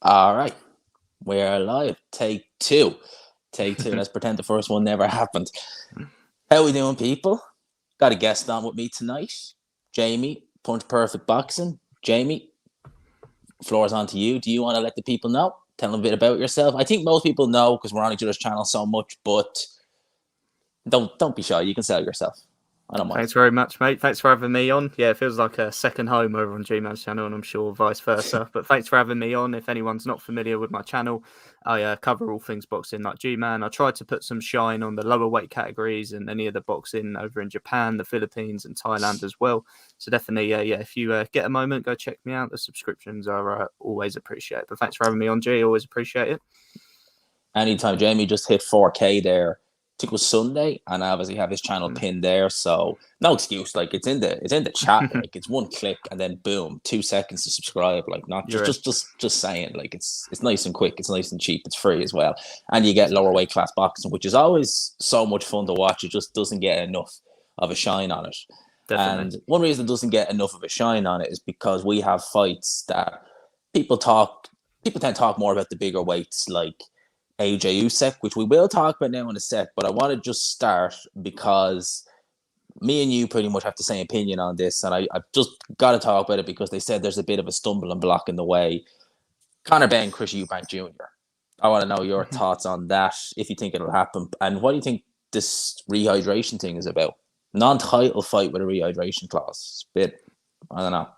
All right, we're live. Take two. Take two. Let's pretend the first one never happened. How we doing, people? Got a guest on with me tonight. Jamie, Punch Perfect Boxing. Jamie, floor's on to you. Do you want to let the people know? Tell them a bit about yourself. I think most people know because we're on each other's channel so much, but don't be shy. You can sell yourself. I don't mind. Thanks very much, mate. Thanks for having me on. Yeah, it feels like a second home over on G-Man's channel, and I'm sure vice versa. But thanks for having me on. If anyone's not familiar with my channel, I cover all things boxing like G-Man. I try to put some shine on the lower weight categories and any of the boxing over in Japan, the Philippines, and Thailand as well. So definitely, if you get a moment, go check me out. The subscriptions are always appreciated. But thanks for having me on, G. Always appreciate it. Anytime. Jamie just hit 4K there. I think it was Sunday, and I obviously have his channel pinned there, so no excuse. Like it's in the chat. Like it's one click, and then boom, 2 seconds to subscribe. Like not just saying. Like it's nice and quick. It's nice and cheap. It's free as well, and you get lower weight class boxing, which is always so much fun to watch. It just doesn't get enough of a shine on it. Definitely. And one reason it doesn't get enough of a shine on it is because we have fights that people tend to talk more about the bigger weights, like AJ Usyk, which we will talk about now in a sec, but I want to just start because me and you pretty much have the same opinion on this, and I've just got to talk about it because they said there's a bit of a stumbling block in the way. Conor Benn, Chris Eubank Jr. I want to know your thoughts on that, if you think it'll happen, and what do you think this rehydration thing is about? Non-title fight with a rehydration clause. Bit, I don't know.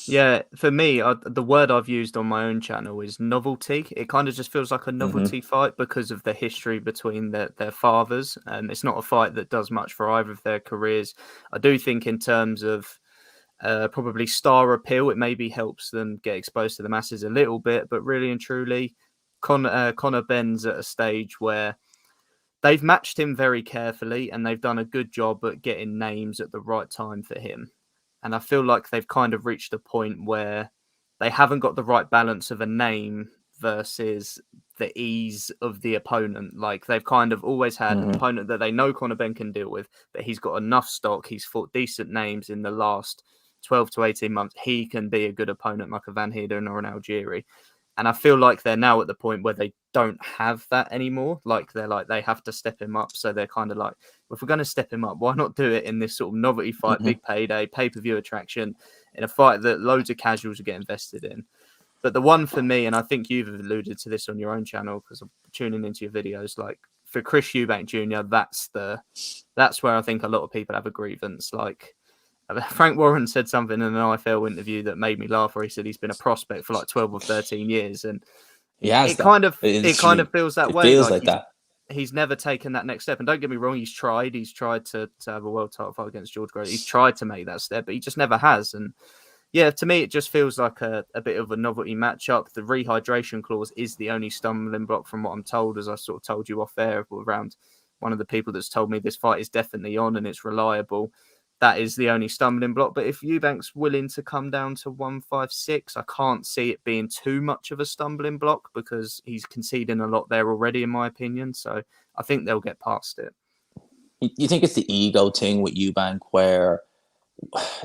Yeah, for me, the word I've used on my own channel is novelty. It kind of just feels like a novelty fight because of the history between their fathers. It's not a fight that does much for either of their careers. I do think in terms of probably star appeal, it maybe helps them get exposed to the masses a little bit. But really and truly, Conor Benn's at a stage where they've matched him very carefully and they've done a good job at getting names at the right time for him. And I feel like they've kind of reached a point where they haven't got the right balance of a name versus the ease of the opponent. Like they've kind of always had an opponent that they know Conor Benn can deal with, but he's got enough stock. He's fought decent names in the last 12 to 18 months. He can be a good opponent like a Van Heerden or an Algieri. And I feel like they're now at the point where they don't have that anymore. They have to step him up. So they're kind of like, if we're going to step him up, why not do it in this sort of novelty fight, big payday, pay-per-view attraction, in a fight that loads of casuals will get invested in. But the one for me, and I think you've alluded to this on your own channel because I'm tuning into your videos, like for Chris Eubank Jr., that's where I think a lot of people have a grievance. Like Frank Warren said something in an IFL interview that made me laugh, where he said he's been a prospect for like 12 or 13 years. And it kind of feels that way. Feels like that. He's never taken that next step. And don't get me wrong, he's tried to have a world title fight against George Groves. He's tried to make that step, but he just never has. And yeah, to me, it just feels like a bit of a novelty matchup. The rehydration clause is the only stumbling block from what I'm told, as I sort of told you off air around one of the people that's told me this fight is definitely on and it's reliable. That is the only stumbling block. But if Eubank's willing to come down to 156, I can't see it being too much of a stumbling block because he's conceding a lot there already, in my opinion. So I think they'll get past it. You think it's the ego thing with Eubank where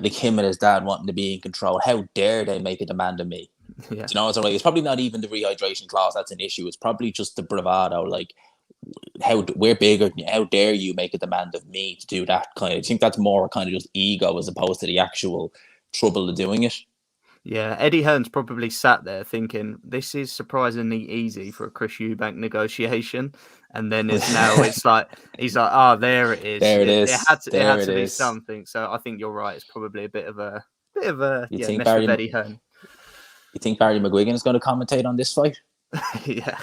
like him and his dad wanting to be in control? How dare they make a demand of me? Yeah. Do you know what I'm saying? It's probably not even the rehydration clause that's an issue. It's probably just the bravado. Like, we're bigger than you. How dare you make a demand of me to do that kind of? I think that's more kind of just ego as opposed to the actual trouble of doing it. Yeah, Eddie Hearn's probably sat there thinking this is surprisingly easy for a Chris Eubank negotiation, and then it's like he's like, there it is. It had to be something. So I think you're right. It's probably a bit of a mess with Eddie Hearn. You think Barry McGuigan is going to commentate on this fight? Yeah.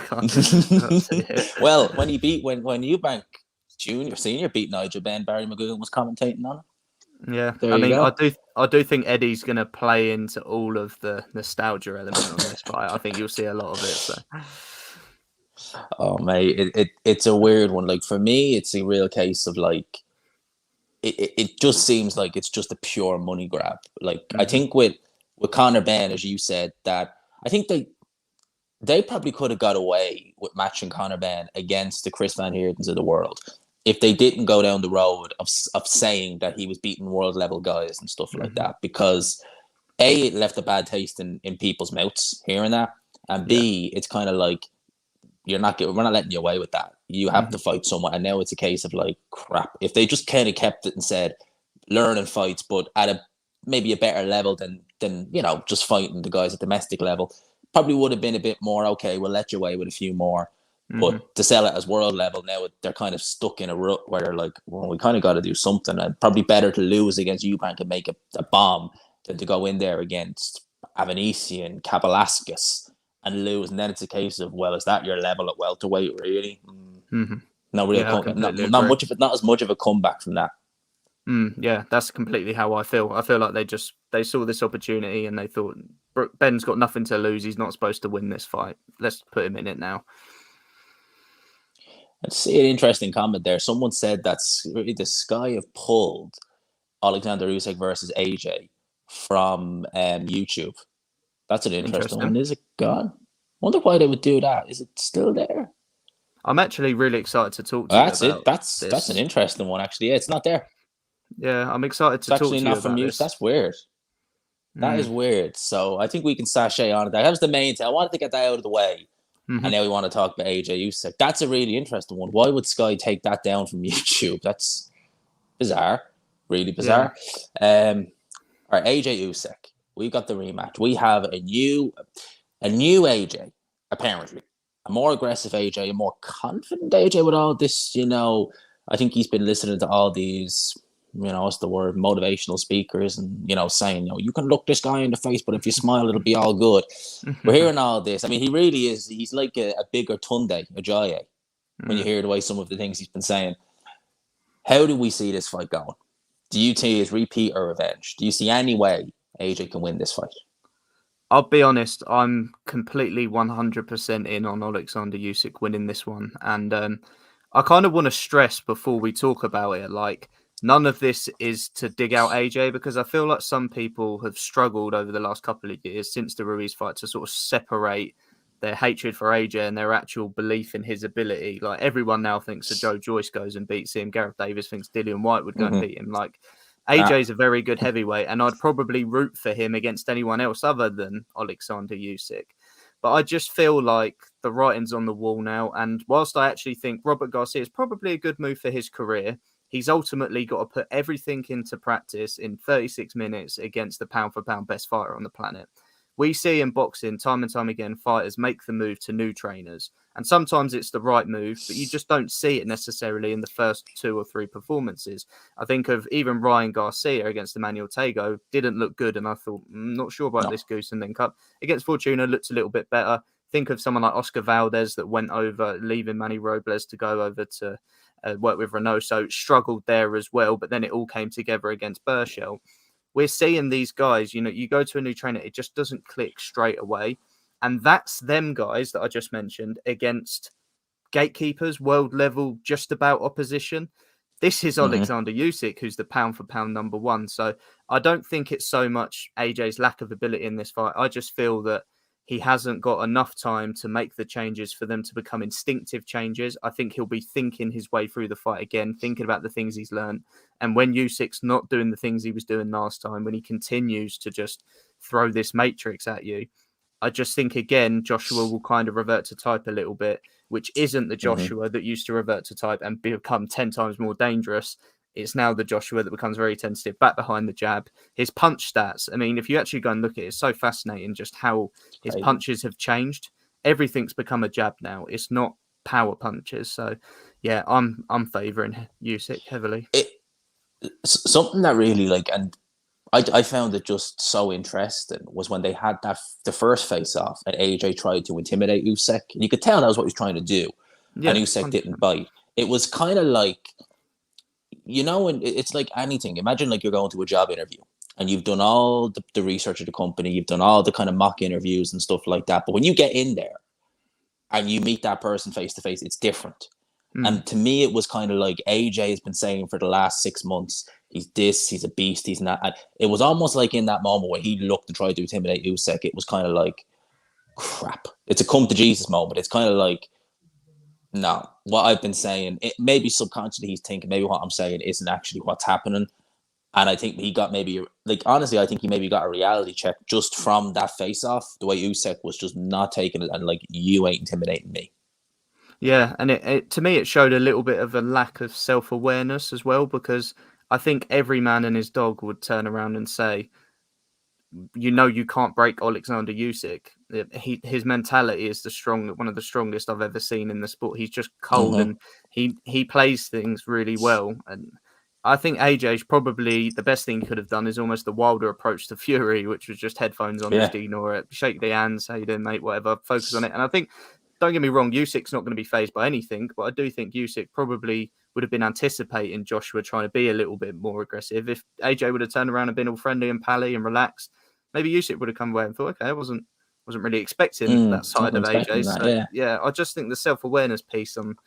Well, when Eubank Senior beat Nigel Benn, Barry McGuigan was commentating on it. Yeah, I mean, I do think Eddie's going to play into all of the nostalgia element on this fight. I think you'll see a lot of it. So. Oh mate, it's a weird one. Like for me, it's a real case of like, it just seems like it's just a pure money grab. Like I think with Conor Benn, as you said, that I think they probably could have got away with matching Conor Benn against the Chris Van Heerdens of the world if they didn't go down the road of saying that he was beating world level guys and stuff like that, because A, it left a bad taste in people's mouths hearing that, and Yeah. B, it's kind of like we're not letting you away with that. You have to Hmm. fight someone, and now it's a case of like crap. If they just kind of kept it and said learning fights, but at a maybe a better level than just fighting the guys at domestic level, probably would have been a bit more okay. We'll let you away with a few more. Hmm. But to sell it as world level now, they're kind of stuck in a rut where they're like, well, we kind of got to do something. And probably better to lose against Eubank and make a bomb than to go in there against Avanesian, Kabalaskas and lose. And then it's a case of, well, is that your level at welterweight, really? Hmm. No real Yeah, I comeback. completely Not agree. much of it. Not as much of a comeback from that. Yeah, that's completely how I feel. I feel like they saw this opportunity and they thought Ben's got nothing to lose. He's not supposed to win this fight. Let's put him in it now. I see an interesting comment there. Someone said that really the Sky have pulled Oleksandr Usyk versus AJ from YouTube. That's an interesting Interesting. one. Is it gone? Wonder why they would do that. Is it still there? I'm actually really excited to talk to Well, you that's it. about That's an this. interesting one, actually. Yeah, it's not there. Yeah, I'm excited It's to talk actually to you not from about you. this. That's weird. That is Mm. weird. So I think we can sashay on it. That was the main thing. I wanted to get that out of the way. And Hmm. now we want to talk about AJ Usyk. That's a really interesting one. Why would Sky take that down from YouTube? That's bizarre. Really Yeah, bizarre. All right, AJ Usyk. We got the rematch. We have a new AJ, apparently. A more aggressive AJ, a more confident AJ with all this, I think he's been listening to all these, what's the word, motivational speakers and, saying, you can look this guy in the face, but if you smile, it'll be all good. We're hearing all this. I mean, he really is, he's like a bigger Tunde Ajayi when you mm. hear the way some of the things he's been saying. How do we see this fight going? Do you see it repeat or revenge? Do you see any way AJ can win this fight? I'll be honest. I'm completely 100% in on Oleksandr Usyk winning this one, and I kind of want to stress before we talk about it, like none of this is to dig out AJ because I feel like some people have struggled over the last couple of years since the Ruiz fight to sort of separate their hatred for AJ and their actual belief in his ability. Like everyone now thinks that Joe Joyce goes and beats him. Gareth Davis thinks Dillian White would go and Mm-hmm. beat him. Like Ah. AJ's a very good heavyweight, and I'd probably root for him against anyone else other than Oleksandr Usyk. But I just feel like the writing's on the wall now. And whilst I actually think Robert Garcia is probably a good move for his career, he's ultimately got to put everything into practice in 36 minutes against the pound for pound best fighter on the planet. We see in boxing time and time again fighters make the move to new trainers. And sometimes it's the right move, but you just don't see it necessarily in the first 2 or 3 performances. I think of even Ryan Garcia against Emmanuel Tago didn't look good, and I thought, not sure about No. this goose and then cut. Against Fortuna, looked a little bit better. Think of someone like Oscar Valdez that went over, leaving Manny Robles to go over to work with Renault. So struggled there as well, but then it all came together against Burchell. We're seeing these guys, you go to a new trainer, it just doesn't click straight away. And that's them guys that I just mentioned against gatekeepers, world level, just about opposition. This is Mm-hmm. Oleksandr Usyk, who's the pound for pound number one. So I don't think it's so much AJ's lack of ability in this fight. I just feel that he hasn't got enough time to make the changes for them to become instinctive changes. I think he'll be thinking his way through the fight again, thinking about the things he's learned. And when Usyk's not doing the things he was doing last time, when he continues to just throw this matrix at you, I just think again Joshua will kind of revert to type a little bit, which isn't the Mm-hmm. Joshua that used to revert to type and become 10 times more dangerous. It's now the Joshua that becomes very tentative, back behind the jab. His punch stats, I mean, if you actually go and look at it, it's so fascinating just how his Crazy. punches have changed. Everything's become a jab now. It's not power punches. So, yeah, I'm favouring Usyk heavily. Something that really and I found it just so interesting was when they had the first face off and AJ tried to intimidate Usyk, and you could tell that was what he was trying to do, and Yeah, Usyk didn't 100%. bite. It was kind of like, and it's like anything. Imagine like you're going to a job interview and you've done all the research of the company, you've done all the kind of mock interviews and stuff like that. But when you get in there and you meet that person face to face, it's different. Mm. And to me, it was kind of like AJ has been saying for the last 6 months, he's this, he's a beast, he's not. And it was almost like in that moment where he looked to try to intimidate Usyk, it was kind of like, crap. It's a come to Jesus moment. It's kind of like, no, what I've been saying, it maybe subconsciously he's thinking maybe what I'm saying isn't actually what's happening. And I think he got maybe, like, honestly, I think he maybe got a reality check just from that face off. The way Usyk was just not taking it and like, you ain't intimidating me. Yeah, and it to me it showed a little bit of a lack of self-awareness as well, because I think every man and his dog would turn around and say, you know, you can't break Oleksandr Usyk. His mentality is one of the strongest I've ever seen in the sport. He's just cold, Mm-hmm. and he plays things really well. And I think AJ's probably the best thing he could have done is almost the Wilder approach to Fury, which was just headphones on, just Yeah. ignore it, shake the hands, how you doing, mate, whatever, focus on it. And I think, don't get me wrong, Usyk's not going to be phased by anything, but I do think Usyk probably would have been anticipating Joshua trying to be a little bit more aggressive. If AJ would have turned around and been all friendly and pally and relaxed, maybe Usyk would have come away and thought, okay, I wasn't really expecting that side Wasn't of expecting AJ. that. So Yeah. yeah, I just think the self awareness piece on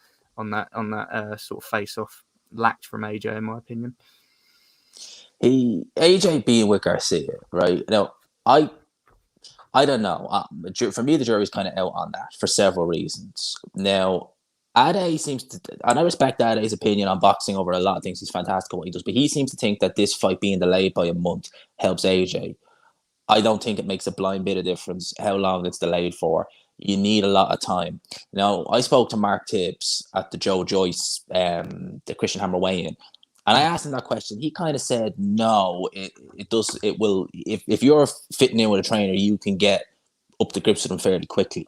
that sort of face off lacked from AJ, in my opinion. AJ being with Garcia, right? Now, I I don't know. For me, the jury's kind of out on that for several reasons. Now, Ade seems to, and I respect Ade's opinion on boxing over a lot of things. He's fantastic at what he does, but he seems to think that this fight being delayed by a month helps AJ. I don't think it makes a blind bit of difference how long it's delayed for. You need a lot of time. Now, I spoke to Mark Tibbs at the Joe Joyce, the Christian Hammer weigh-in, and I asked him that question. He kind of said, no, it does, it will, if you're fitting in with a trainer, you can get up the grips with them fairly quickly.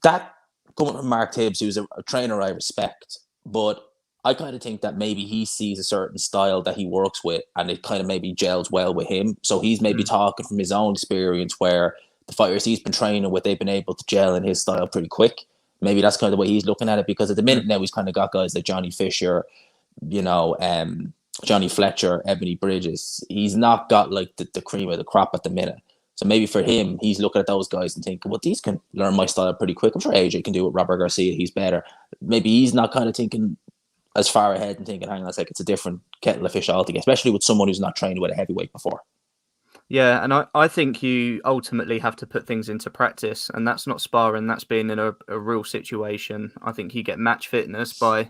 That coming from Mark Tibbs, who's a trainer I respect, but I kind of think that maybe he sees a certain style that he works with and it kind of maybe gels well with him. So he's maybe talking from his own experience where the fighters he's been training with, they've been able to gel in his style pretty quick. Maybe that's kind of the way he's looking at it, because at the minute now he's kind of got guys like Johnny Fisher, you know, Johnny Fletcher, Ebony Bridges. He's not got like the cream of the crop at the minute. So maybe for him, he's looking at those guys and thinking, well, these can learn my style pretty quick. I'm sure AJ can do it. Robert Garcia, he's better. Maybe he's not kind of thinking as far ahead and thinking, hang on a sec, it's a different kettle of fish altogether, especially with someone who's not trained with a heavyweight before. Yeah, and I think you ultimately have to put things into practice, and that's not sparring, that's being in a real situation. I think you get match fitness by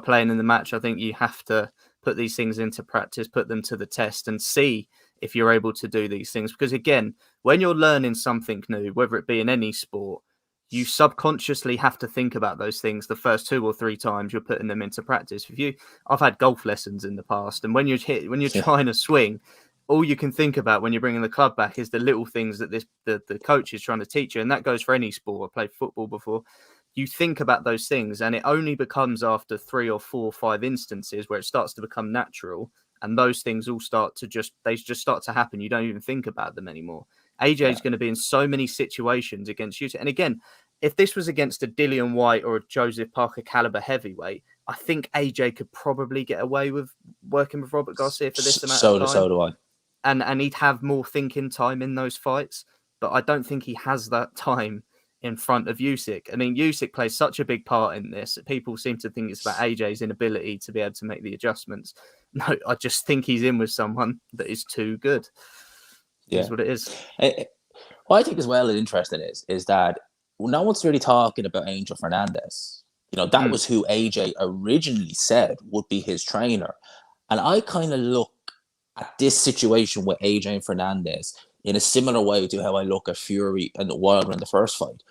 playing in the match. I think you have to put these things into practice, put them to the test, and see if you're able to do these things. Because again, when you're learning something new, whether it be in any sport, you subconsciously have to think about those things the first 2 or 3 times you're putting them into practice. I've had golf lessons in the past, and when you're Yeah. trying to swing, all you can think about when you're bringing the club back is the little things that the coach is trying to teach you, and that goes for any sport. I played football before. You think about those things, and it only becomes after 3 or 4 or 5 instances where it starts to become natural, and those things all they just start to happen. You don't even think about them anymore. AJ is Yeah. going to be in so many situations against you, and again, if this was against a Dillian White or a Joseph Parker caliber heavyweight, I think AJ could probably get away with working with Robert Garcia for this amount of time, So do I. and he'd have more thinking time in those fights. But I don't think he has that time in front of Usyk. I mean, Usyk plays such a big part in this. People seem to think it's about AJ's inability to be able to make the adjustments. No, I just think he's in with someone that is too good. It Yeah. is what it is. What I think as well is interesting is that no one's really talking about Angel Fernandez. You know, that Mm, was who AJ originally said would be his trainer. And I kind of look at this situation with AJ Fernandez in a similar way to how I look at Fury and Wilder in the first fight.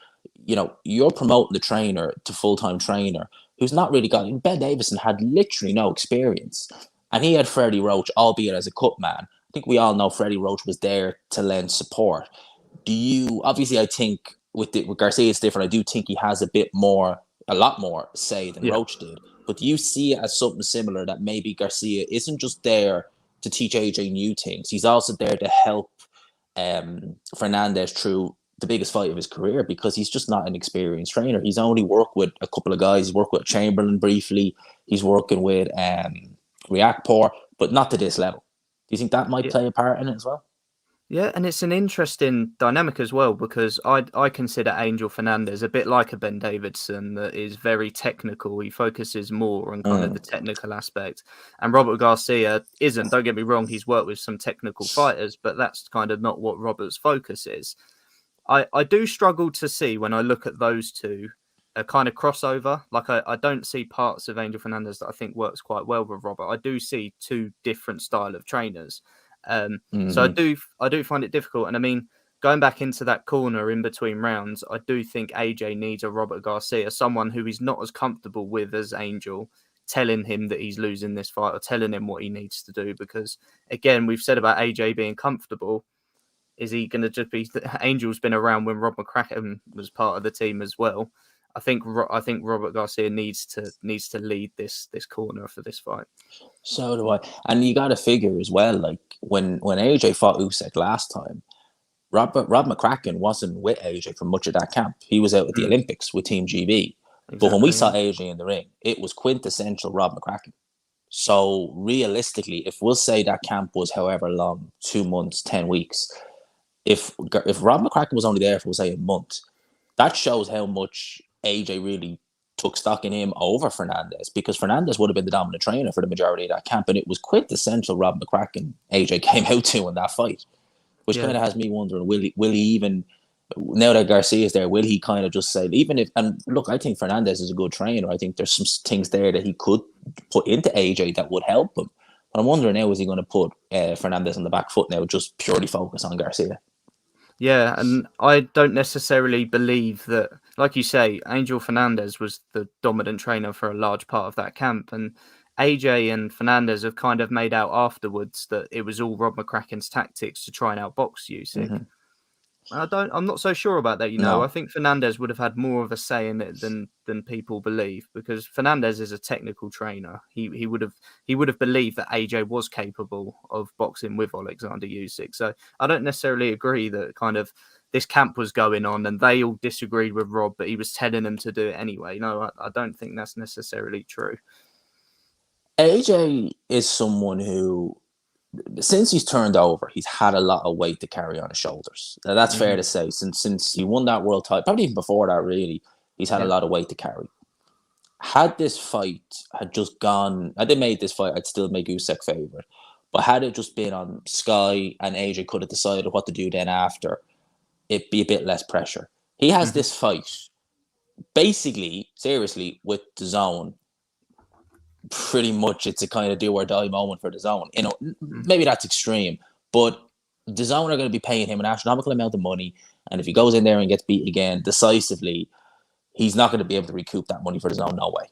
You know, you're promoting the trainer to full-time trainer who's not really got. Ben Davison had literally no experience, and he had Freddie Roach, albeit as a cut man. I think we all know Freddie Roach was there to lend support. Do you obviously? I think with Garcia it's different. I do think he has a lot more say than yeah. Roach did. But do you see it as something similar that maybe Garcia isn't just there to teach AJ new things? He's also there to help Fernandez through the biggest fight of his career, because he's just not an experienced trainer. He's only worked with a couple of guys. He's worked with Chamberlain briefly. He's working with Reactpor, but not to this level. Do you think that might Yeah. play a part in it as well? Yeah, and it's an interesting dynamic as well, because I consider Angel Fernandez a bit like a Ben Davidson that is very technical. He focuses more on kind of the Mm. technical aspect. And Robert Garcia isn't. Don't get me wrong, he's worked with some technical fighters, but that's kind of not what Robert's focus is. I do struggle to see when I look at those two a kind of crossover. Like I don't see parts of Angel Fernandez that I think works quite well with Robert. I do see two different style of trainers. So I do find it difficult. And I mean, going back into that corner in between rounds, I do think AJ needs a Robert Garcia, someone who he's not as comfortable with as Angel, telling him that he's losing this fight or telling him what he needs to do. Because again, we've said about AJ being comfortable. Is he going to just be? Angel's been around when Rob McCracken was part of the team as well. I think Robert Garcia needs to lead this corner for this fight. So do I. And you got to figure as well, like when AJ fought Usyk last time, Rob McCracken wasn't with AJ for much of that camp. He was out at the Olympics with Team GB. Exactly, but when we saw AJ in the ring, it was quintessential Rob McCracken. So realistically, if we'll say that camp was however long, 2 months, 10 weeks, if Rob McCracken was only there for, say, a month, that shows how much AJ really took stock in him over Fernandez, because Fernandez would have been the dominant trainer for the majority of that camp, and it was quintessential Rob McCracken AJ came out to in that fight, which kind of has me wondering, will he even, now that Garcia's there, will he kind of just say, even if, and look, I think Fernandez is a good trainer. I think there's some things there that he could put into AJ that would help him. But I'm wondering now, is he going to put Fernandez on the back foot now, just purely focus on Garcia? Yeah, and I don't necessarily believe that, like you say, Angel Fernandez was the dominant trainer for a large part of that camp, and AJ and Fernandez have kind of made out afterwards that it was all Rob McCracken's tactics to try and outbox Usyk. I'm not so sure about that, No. I think Fernandez would have had more of a say in it than people believe, because Fernandez is a technical trainer. He would have believed that AJ was capable of boxing with Oleksandr Usyk. So I don't necessarily agree that kind of this camp was going on and they all disagreed with Rob, but he was telling them to do it anyway. No, I don't think that's necessarily true. AJ is someone who, since he's turned over, he's had a lot of weight to carry on his shoulders. Now, that's fair to say. Since he won that world title, probably even before that, really, he's had a lot of weight to carry. Had this fight had just gone, had they made this fight, I'd still make Usyk favorite. But had it just been on Sky and AJ could have decided what to do then after, it'd be a bit less pressure. He has this fight, basically, seriously, with DAZN. Pretty much it's a kind of do or die moment for DAZN. You know, maybe that's extreme, but DAZN are going to be paying him an astronomical amount of money, and if he goes in there and gets beat again decisively, he's not going to be able to recoup that money for DAZN, no way.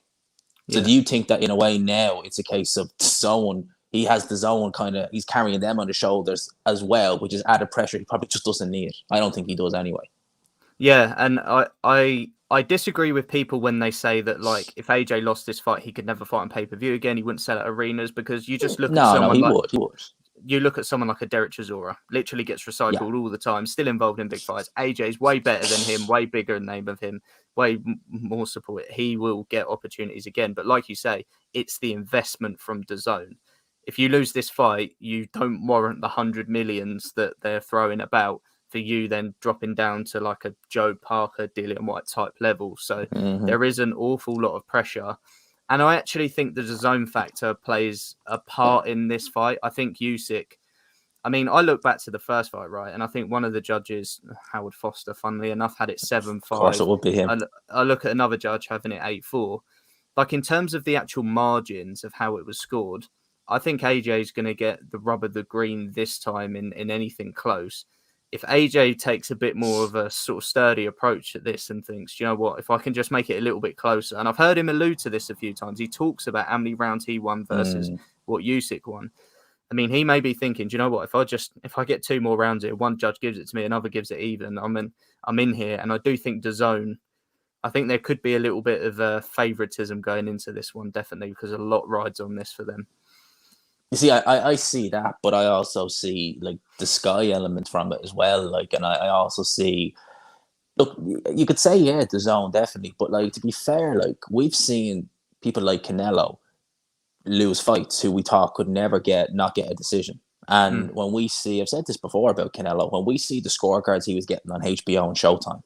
So do you think that in a way now it's a case of DAZN, he has DAZN kind of, he's carrying them on the shoulders as well, which is added pressure he probably just doesn't need? I don't think he does anyway. Yeah, and I disagree with people when they say that, like, if AJ lost this fight, he could never fight on pay-per-view again. He wouldn't sell at arenas, because you just look at someone he would. You look at someone like a Derek Chisora, literally gets recycled all the time, still involved in big fights. AJ's way better than him, way bigger in name of him, way more support. He will get opportunities again. But like you say, it's the investment from DAZN. If you lose this fight, you don't warrant the 100 millions that they're throwing about for you then dropping down to like a Joe Parker, Dillian White type level. So there is an awful lot of pressure. And I actually think the DAZN factor plays a part in this fight. I think Usyk, I mean, I look back to the first fight, right? And I think one of the judges, Howard Foster, funnily enough, had it 7-5. Of course it would be him. I look at another judge having it 8-4. Like, in terms of the actual margins of how it was scored, I think AJ is going to get the rub of the green this time in anything close. If AJ takes a bit more of a sort of sturdy approach at this and thinks, you know what, if I can just make it a little bit closer, and I've heard him allude to this a few times, he talks about how many rounds he won versus what Usyk won. I mean, he may be thinking, do you know what, if I get 2 more rounds here, one judge gives it to me, another gives it even, I'm in here. And I do think DAZN, I think there could be a little bit of favoritism going into this one, definitely, because a lot rides on this for them. You see, I see that, but I also see like the Sky element from it as well. Like, and I also see, look, you could say, yeah, DAZN definitely, but like, to be fair, like, we've seen people like Canelo lose fights who we thought could never not get a decision. And when we see, I've said this before about Canelo, when we see the scorecards he was getting on HBO and Showtime,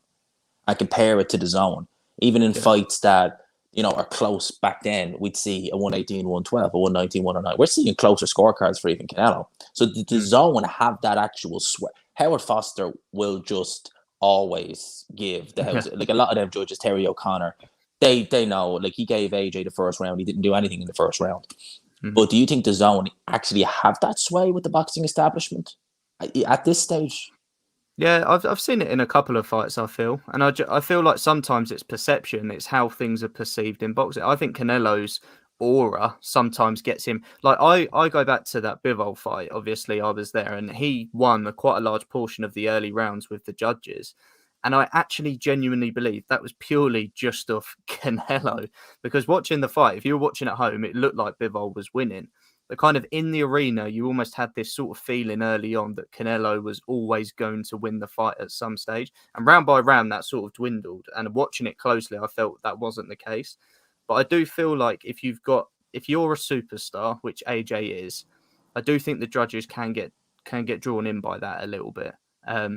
and compare it to DAZN, even in fights that, you know, are close back then, we'd see a 118, 112, a 119, 109. We're seeing closer scorecards for even Canelo. So the DAZN have that actual sweat. Howard Foster will just always give the Yeah. house. Like a lot of them judges, Terry O'Connor, they know. Like he gave AJ the first round. He didn't do anything in the first round. Mhm. But do you think the zone actually have that sway with the boxing establishment at this stage? Yeah, I've seen it in a couple of fights, I feel. And I feel like sometimes it's perception, it's how things are perceived in boxing. I think Canelo's aura sometimes gets him. Like, I go back to that Bivol fight. Obviously, I was there, and he won quite a large portion of the early rounds with the judges. And I actually genuinely believe that was purely just off Canelo. Because watching the fight, if you were watching at home, it looked like Bivol was winning. But kind of in the arena, you almost had this sort of feeling early on that Canelo was always going to win the fight at some stage. And round by round, that sort of dwindled. And watching it closely, I felt that wasn't the case. But I do feel like if you're a superstar, which AJ is, I do think the judges can get drawn in by that a little bit. I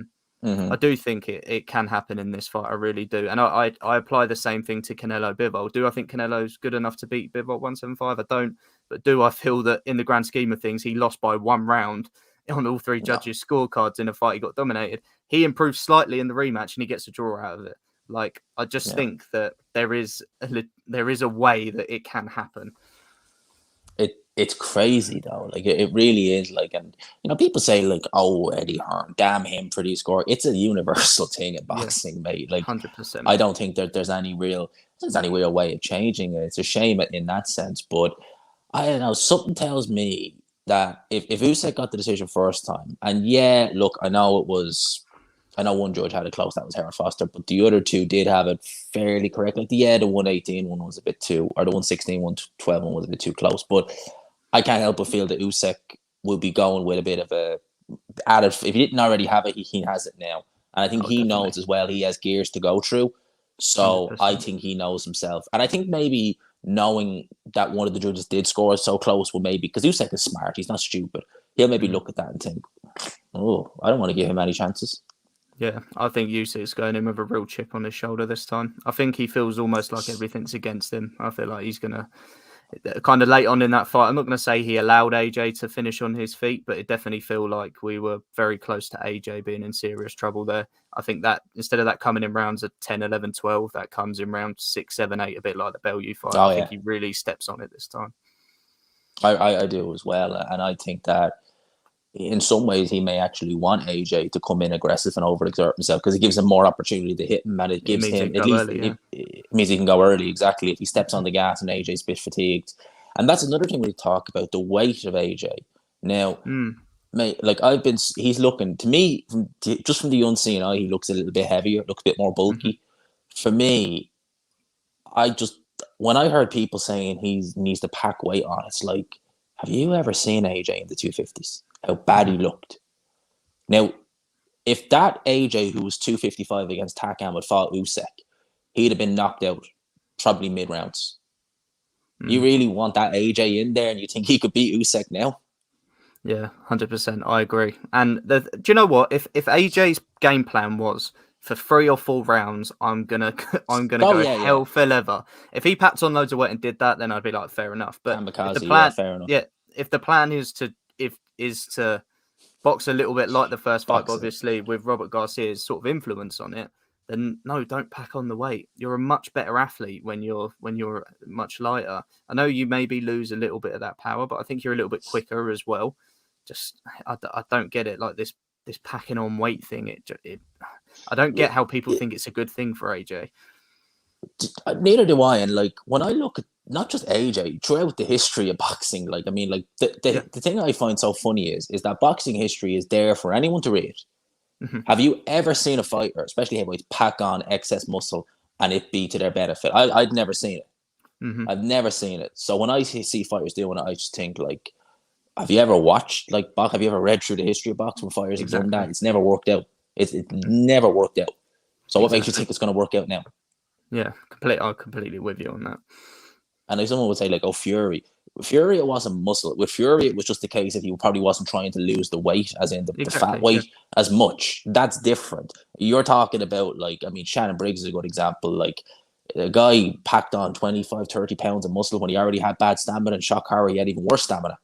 Mm-hmm. do think it can happen in this fight. I really do. And I apply the same thing to Canelo Bivol. Do I think Canelo's good enough to beat Bivol 175? I don't. But do I feel that in the grand scheme of things, he lost by 1 round on all three No. judges' scorecards in a fight he got dominated? He improved slightly in the rematch and he gets a draw out of it. Like, I just Yeah. think that there is a way that it can happen. It's crazy though. Like it really is. Like, and people say like, "Oh, Eddie Hearn, damn him for these score." It's a universal thing in Yeah, boxing, mate. Like, 100%, I mate. don't think that there's any real way of changing it. It's a shame in that sense, but I don't know. Something tells me that if Usyk got the decision first time, and yeah, look, I know one judge had it close, that was Heron Foster, but the other two did have it fairly correct. Like, the 118 one was a bit too, or the 116, 112 one was a bit too close. But I can't help but feel that Usyk will be going with a bit of a added. If he didn't already have it, he has it now, and I think Oh, he definitely. knows as well. He has gears to go through, so I 100%. think he knows himself, and I think maybe knowing that one of the judges did score so close will maybe, because Usyk is smart, he's not stupid. He'll maybe Mhm. look at that and think, "Oh, I don't want to give him any chances." Yeah, I think Usyk's going in with a real chip on his shoulder this time. I think he feels almost like everything's against him. I feel like he's going to kind of late on in that fight. I'm not going to say he allowed AJ to finish on his feet, but it definitely feel like we were very close to AJ being in serious trouble there. I think that instead of that coming in rounds of 10, 11, 12, that comes in round 6, 7, 8, a bit like the Bellew fight. I Oh think yeah, he really steps on it this time. I do as well, and I think that in some ways he may actually want AJ to come in aggressive and overexert himself, because it gives him more opportunity to hit him, and it It gives means he him can at go least early, yeah. it means he can go early. Exactly, if he steps on the gas and AJ's a bit fatigued, and that's another thing we talk about, the weight of AJ. Now, Mm, mate, like he's looking to me just from the unseen eye, he looks a little bit heavier, looks a bit more hmm bulky. For me, I just when I heard people saying he needs to pack weight on, it's like, have you ever seen AJ in the 250s? How bad hmm he looked. Now, if that AJ who was 255 against Takam had fought Usyk, he'd have been knocked out probably mid rounds. You mm. really want that AJ in there, and you think he could beat Usyk now? Yeah, 100%. I agree. And do you know what? If AJ's game plan was for 3 or 4 rounds, I'm gonna I'm gonna Oh go yeah, yeah. hell for leather. If he packed on loads of weight and did that, then I'd be like, fair enough. But if the Kamikaze, yeah, plan, fair enough. yeah, if the plan is to box a little bit like the first fight, but Boxing. obviously with Robert Garcia's sort of influence on it, then no, don't pack on the weight. You're a much better athlete when you're much lighter. I know you maybe lose a little bit of that power, but I think you're a little bit quicker as well. Just I don't get it, like this packing on weight thing. It I don't Yeah, get how people yeah, think it's a good thing for AJ. neither do I. And like when I look at not just AJ throughout the history of boxing, like I mean, like the, Yeah. the, the thing I find so funny is that boxing history is there for anyone to read. hmm Have you ever seen a fighter, especially heavyweights, pack on excess muscle and it be to their benefit? I'd never seen it. hmm I've never seen it. So when I see fighters doing it, I just think like, have you ever watched like box? Have you ever read through the history of boxing when fighters have done that? Exactly. It's never worked out. It never worked out. So what makes you Exactly. think it's going to work out now? Yeah. I'm completely with you on that. And if someone would say like, "Oh, Fury," Fury, it wasn't muscle. With Fury, it was just the case if he probably wasn't trying to lose the weight, as in the fat Exactly. Yeah. weight, as much. That's different. You're talking about like, I mean, Shannon Briggs is a good example. Like a guy packed on 25, 30 pounds of muscle when he already had bad stamina, and Shock Horror, he had even worse stamina.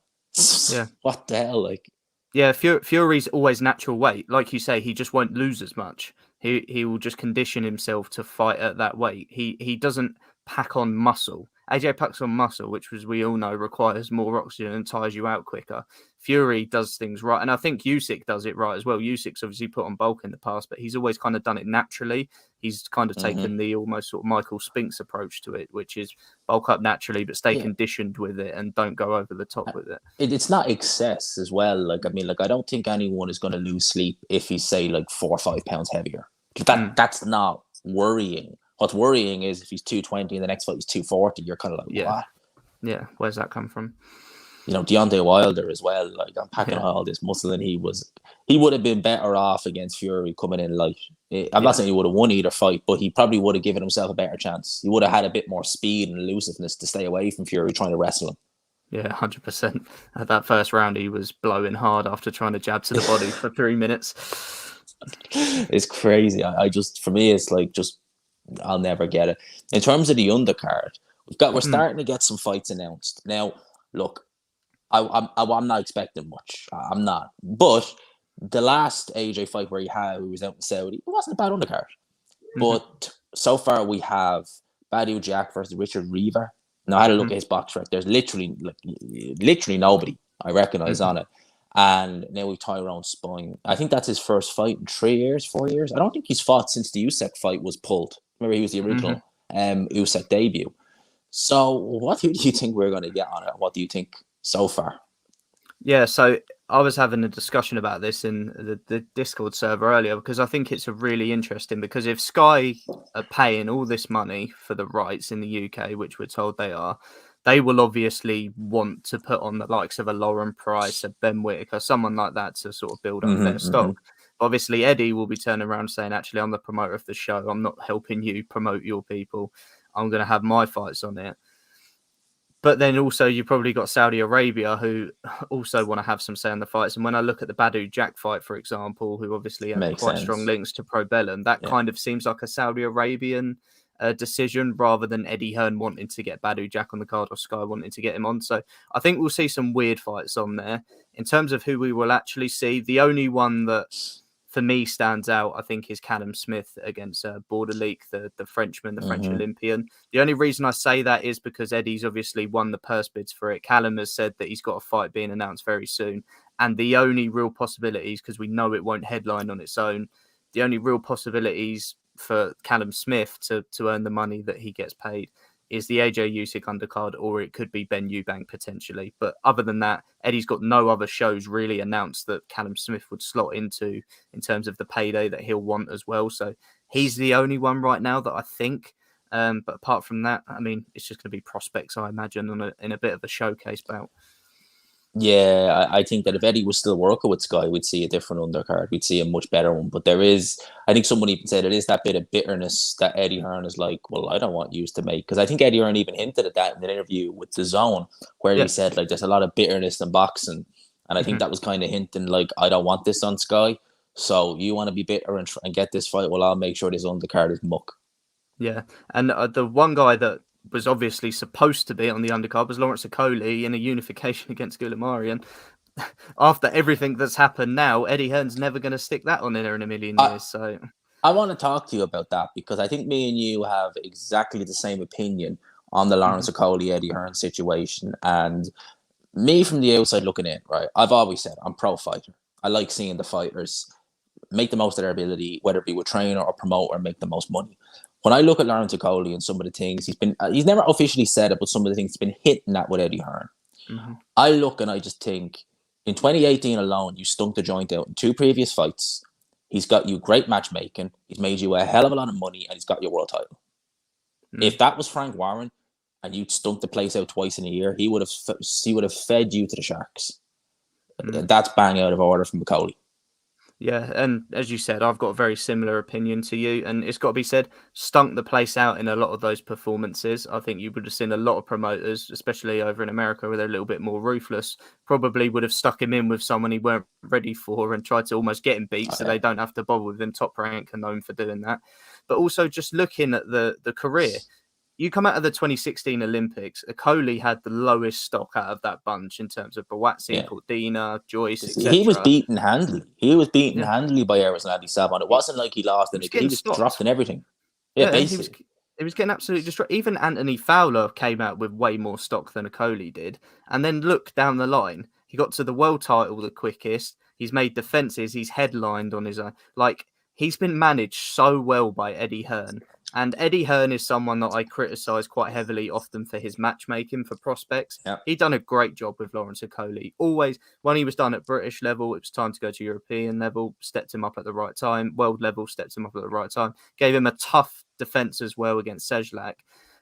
Yeah. What the hell? Like, Yeah, Fury's always natural weight. Like you say, he just won't lose as much. he will just condition himself to fight at that weight. He doesn't pack on muscle. AJ packs on muscle, which, as we all know, requires more oxygen and tires you out quicker. Fury does things right, and I think Usyk does it right as well. Usyk's obviously put on bulk in the past, but he's always kind of done it naturally. He's kind of taken the almost sort of Michael Spinks approach to it, which is bulk up naturally, but stay conditioned with it and don't go over the top with it. It's not excess as well. Like, I mean, like, I don't think anyone is going to lose sleep if he's, say, like 4 or 5 pounds heavier. That's not worrying. What's worrying is if he's 220 and the next fight he's 240, you're kind of like, what? Yeah, where's that come from? You know, Deontay Wilder as well. Like, I'm packing on all this muscle, and he would have been better off against Fury coming in light. I'm not saying he would have won either fight, but he probably would have given himself a better chance. He would have had a bit more speed and elusiveness to stay away from Fury trying to wrestle him. Yeah, 100%. At that first round, he was blowing hard after trying to jab to the body for 3 minutes. It's crazy. I just, for me, it's like, just, I'll never get it. In terms of the undercard, we're starting to get some fights announced. Now, look, I'm not expecting much. I'm not. But the last AJ fight where he was out in Saudi, it wasn't a bad undercard. But so far we have Badou Jack versus Richard Reaver. Now, I had a look at his box rec. There's literally nobody I recognize on it. And now we've Tyrone Spine. I think that's his first fight in 3 years, 4 years. I don't think he's fought since the Usyk fight was pulled. Remember, he was the original Usyk debut. So what do you think we're going to get on it? What do you think so far? Yeah, so I was having a discussion about this in the Discord server earlier, because I think it's a really interesting, because if Sky are paying all this money for the rights in the UK, which we're told they are, they will obviously want to put on the likes of a Lauren Price, a Ben Whittaker, someone like that to sort of build up their stock. Obviously, Eddie will be turning around saying, actually, I'm the promoter of the show. I'm not helping you promote your people. I'm going to have my fights on it. But then also you probably got Saudi Arabia, who also want to have some say in the fights. And when I look at the Badou Jack fight, for example, who obviously have quite strong links to Probellum, that kind of seems like a Saudi Arabian decision rather than Eddie Hearn wanting to get Badou Jack on the card or Sky wanting to get him on. So I think we'll see some weird fights on there. In terms of who we will actually see, the only one that for me stands out, I think, is Callum Smith against Borderleek, the Frenchman, the French Olympian. The only reason I say that is because Eddie's obviously won the purse bids for it. Callum has said that he's got a fight being announced very soon. And the only real possibilities, because we know it won't headline on its own, the only real possibilities for Callum Smith to earn the money that he gets paid is the AJ Usyk undercard, or it could be Ben Eubank potentially. But other than that, Eddie's got no other shows really announced that Callum Smith would slot into in terms of the payday that he'll want as well. So he's the only one right now that I think. But apart from that, I mean, it's just going to be prospects, I imagine, in a bit of a showcase bout. Yeah, I think that if Eddie was still working with Sky, we'd see a different undercard. We'd see a much better one. But there is, I think someone even said, it is that bit of bitterness that Eddie Hearn is like, well, I don't want you to make. Because I think Eddie Hearn even hinted at that in an interview with The Zone, where he said, like, there's a lot of bitterness in boxing. And I think that was kind of hinting, like, I don't want this on Sky. So you want to be bitter and get this fight? Well, I'll make sure this undercard is muck. Yeah. And the one guy that was obviously supposed to be on the undercard was Lawrence Okoli in a unification against Goulamari. And after everything that's happened now, Eddie Hearn's never going to stick that on there in a million years. So I want to talk to you about that, because I think me and you have exactly the same opinion on the Lawrence Okoli Eddie Hearn situation. And me from the outside looking in, right, I've always said I'm pro fighter. I like seeing the fighters make the most of their ability, whether it be with trainer or promoter, make the most money. When I look at Lawrence Okoli and some of the things he's never officially said it, but some of the things he's been hitting at with Eddie Hearn. I look and I just think, in 2018 alone, you stunk the joint out in 2 previous fights. He's got you great matchmaking. He's made you a hell of a lot of money, and he's got your world title. If that was Frank Warren and you'd stunk the place out twice in a year, he would have fed you to the sharks. That's bang out of order from Okoli. Yeah, and as you said, I've got a very similar opinion to you, and it's got to be said, stunk the place out in a lot of those performances. I think you would have seen a lot of promoters, especially over in America, where they're a little bit more ruthless, probably would have stuck him in with someone he weren't ready for and tried to almost get him beat so they don't have to bother with him. Top Rank are known for doing that. But also just looking at the career, you come out of the 2016 Olympics, Okoli had the lowest stock out of that bunch in terms of Buatsi, Yeah. Cordina, Joyce, He was etc. beaten handily. He was beaten Yeah, handily by Eris and Andy Savon. It wasn't like he lost he was anything. He getting was dropped stopped. in everything. Yeah, Yeah, he was. basically. He was getting absolutely destroyed. Even Anthony Fowler came out with way more stock than Okoli did. And then look down the line. He got to the world title the quickest. He's made defenses. He's headlined on his own. Like, he's been managed so well by Eddie Hearn. And Eddie Hearn is someone that I criticise quite heavily often for his matchmaking for prospects. Yeah. He done a great job with Lawrence Okoli. Always, when he was done at British level, it was time to go to European level, stepped him up at the right time. World level, stepped him up at the right time. Gave him a tough defense as well against Sejlak.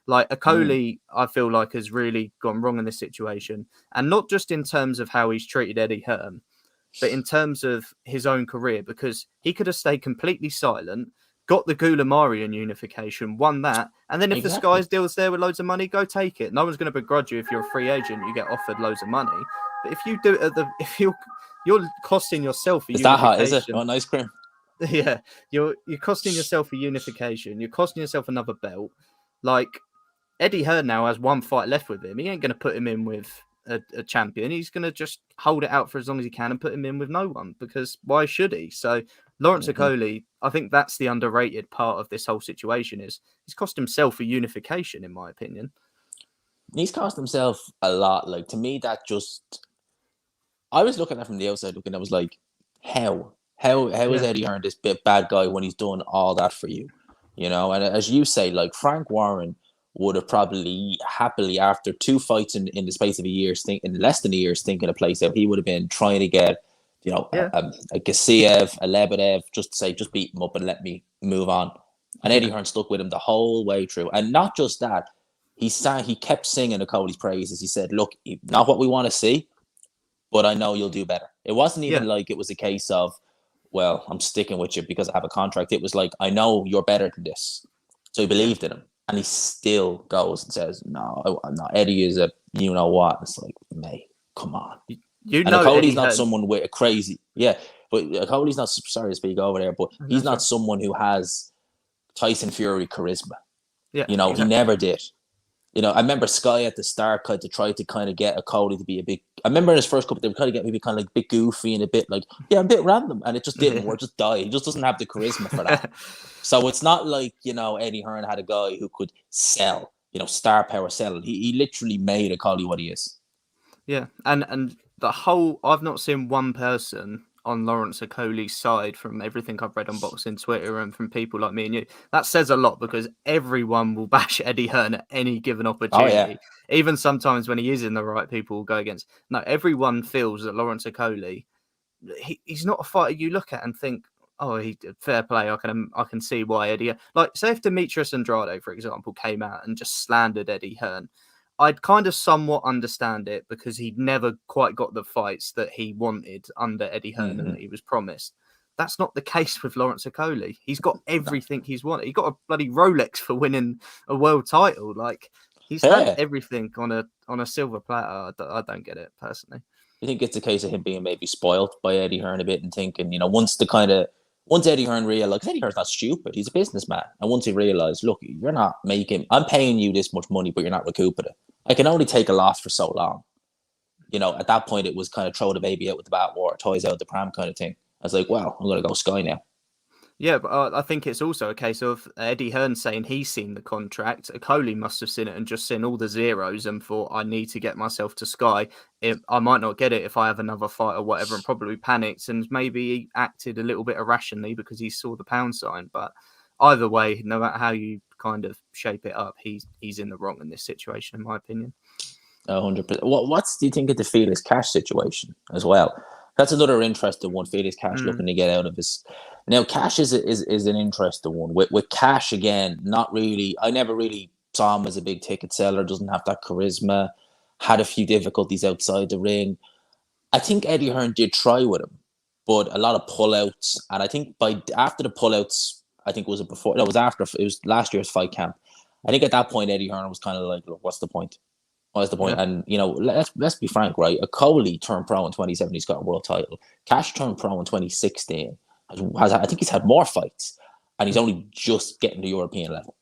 Like, Okoli, I feel like, has really gone wrong in this situation. And not just in terms of how he's treated Eddie Hearn, but in terms of his own career, because he could have stayed completely silent, got the Gulamarian unification, won that, and then if the Skies deal's there with loads of money, go take it. No one's going to begrudge you if you're a free agent, you get offered loads of money. But if you do it if you're costing yourself a Is unification. that hot, is it? Oh, ice cream. Yeah, you're costing yourself a unification. You're costing yourself another belt. Like, Eddie Hearn now has one fight left with him. He ain't going to put him in with a champion. He's going to just hold it out for as long as he can and put him in with no one, because why should he? So Lawrence Okoli, I think that's the underrated part of this whole situation, is he's cost himself a unification, in my opinion. He's cost himself a lot. Like, to me, that just... I was looking at it from the outside, I was like, how? How is Eddie Hearn this bad guy when he's done all that for you? You know, and as you say, like, Frank Warren would have probably happily, after 2 fights in the space of a year, in less than a year, thinking a place out, he would have been trying to get, you know, a Gassiev, a Lebedev, just to say, just beat him up and let me move on. And Eddie Hearn stuck with him the whole way through. And not just that, he kept singing Okoli's praises. He said, look, not what we want to see, but I know you'll do better. It wasn't even like it was a case of, well, I'm sticking with you because I have a contract. It was like, I know you're better than this. So he believed in him. And he still goes and says, no, Eddie is a you-know-what. It's like, mate, come on. You know, Okoli's not someone with a crazy... Yeah, but Okoli's not... Sorry to speak over there, but he's not someone who has Tyson Fury charisma. Yeah, you know, exactly. He never did. You know, I remember Sky at the start tried to kind of get Okoli to be a big... I remember in his first couple, they were trying to get maybe kind of like a bit goofy and a bit like, a bit random. And it just didn't work, just died. He just doesn't have the charisma for that. So it's not like, you know, Eddie Hearn had a guy who could sell, you know, star power selling. He literally made Okoli what he is. Yeah, and the whole... I've not seen one person on Lawrence Okoli's side from everything I've read on Boxing Twitter and from people like me and you. That says a lot, because everyone will bash Eddie Hearn at any given opportunity. Oh, yeah. Even sometimes when he is in the right, people will go against. No, everyone feels that Lawrence Okoli, he's not a fighter you look at and think, oh, he fair play. I can see why Eddie... Like, say if Demetrius Andrade, for example, came out and just slandered Eddie Hearn, I'd kind of somewhat understand it, because he'd never quite got the fights that he wanted under Eddie Hearn and that he was promised. That's not the case with Lawrence Okoli. He's got everything he's wanted. He got a bloody Rolex for winning a world title. Like, he's had everything on a silver platter. I don't get it, personally. You think it's a case of him being maybe spoiled by Eddie Hearn a bit and thinking, you know, once Eddie Hearn realized, Eddie Hearn's not stupid, he's a businessman. And once he realized, look, I'm paying you this much money, but you're not recouping it. I can only take a loss for so long. You know, at that point, it was kind of throw the baby out with the bathwater, toys out the pram kind of thing. I was like, well, I'm going to go Sky now. Yeah, but I think it's also a case of Eddie Hearn saying he's seen the contract. Okoli must have seen it and just seen all the zeros and thought, I need to get myself to Sky. I might not get it if I have another fight or whatever, and probably panicked and maybe he acted a little bit irrationally because he saw the pound sign. But either way, no matter how you kind of shape it up, he's in the wrong in this situation, in my opinion. 100%. What do you think of the Felix Cash situation as well? That's another interesting one. Felix Cash looking to get out of his... Now, Cash is an interesting one. With Cash, again, not really... I never really saw him as a big ticket seller. Doesn't have that charisma. Had a few difficulties outside the ring. I think Eddie Hearn did try with him, but a lot of pullouts. And I think after the pullouts, I think it was after... It was last year's fight camp. I think at that point, Eddie Hearn was kind of like, look, what's the point? What's the point? Yeah. And, you know, let's be frank, right? Okoli turned pro in 2017. He's got a world title. Cash turned pro in 2016. I think he's had more fights, and he's only just getting to European level.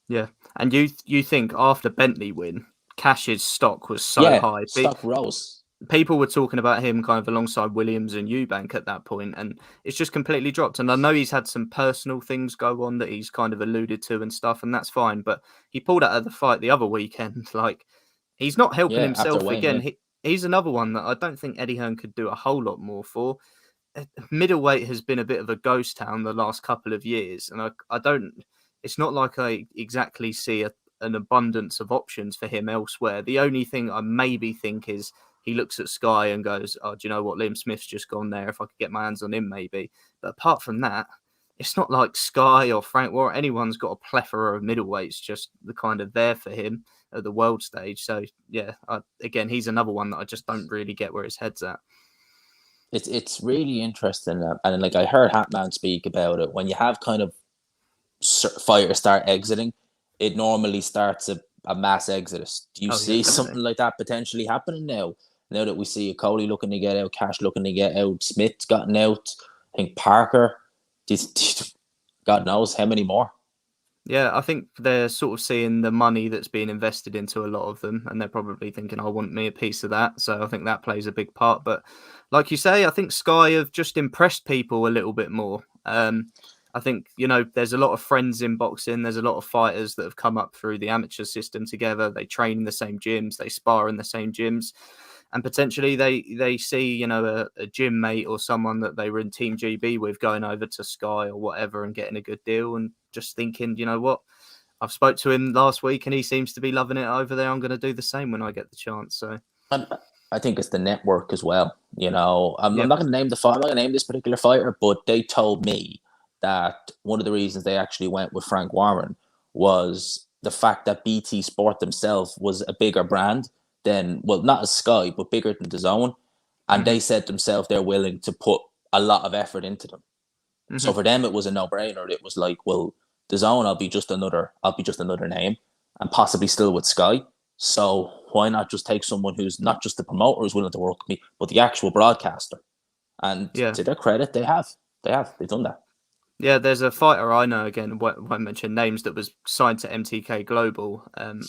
Yeah, and you think after Bentley win, Cash's stock was so Yeah, high. stock rose. People were talking about him kind of alongside Williams and Eubank at that point, and it's just completely dropped. And I know he's had some personal things go on that he's kind of alluded to and stuff, and that's fine. But he pulled out of the fight the other weekend. Like, he's not helping Yeah, after himself weighing again. in. He's another one that I don't think Eddie Hearn could do a whole lot more for. Middleweight has been a bit of a ghost town the last couple of years, and I don't. It's not like I exactly see an abundance of options for him elsewhere. The only thing I maybe think is he looks at Sky and goes, "Oh, do you know what? Liam Smith's just gone there. If I could get my hands on him, maybe." But apart from that, it's not like Sky or Frank War. Anyone's got a plethora of middleweights just the kind of there for him at the world stage. So yeah, again, he's another one that I just don't really get where his head's at. It's really interesting, and like I heard Hatman speak about it. When you have kind of fighters start exiting, it normally starts a mass exodus. Do you Oh yeah, see definitely. something like that potentially happening now? Now that we see Coley looking to get out, Cash looking to get out, Smith's gotten out, I think Parker. God knows how many more. Yeah, I think they're sort of seeing the money that's being invested into a lot of them, and they're probably thinking, "I want me a piece of that." So I think that plays a big part. But like you say, I think Sky have just impressed people a little bit more. I think there's a lot of friends in boxing. There's a lot of fighters that have come up through the amateur system together. They train in the same gyms. They spar in the same gyms, and potentially they see a gym mate or someone that they were in Team GB with going over to Sky or whatever and getting a good deal and just thinking, you know what, I've spoke to him last week and he seems to be loving it over there. I'm going to do the same when I get the chance. So And I think it's the network as well. I'm yeah. not going to name the fight. I'm not going to name this particular fighter, but they told me that one of the reasons they actually went with Frank Warren was the fact that BT Sport themselves was a bigger brand than, well, not as Sky, but bigger than the Zone. And Hmm. they said themselves they're willing to put a lot of effort into them. So Hmm. for them, it was a no-brainer. It was like, well, the Zone, I'll be just another name, and possibly still with Sky. So why not just take someone who's Yeah. not just the promoter who's willing to work with me, but the actual broadcaster? And Yeah. to their credit, they've done that. Yeah, there's a fighter I know, again, won't mention names, that was signed to MTK Global,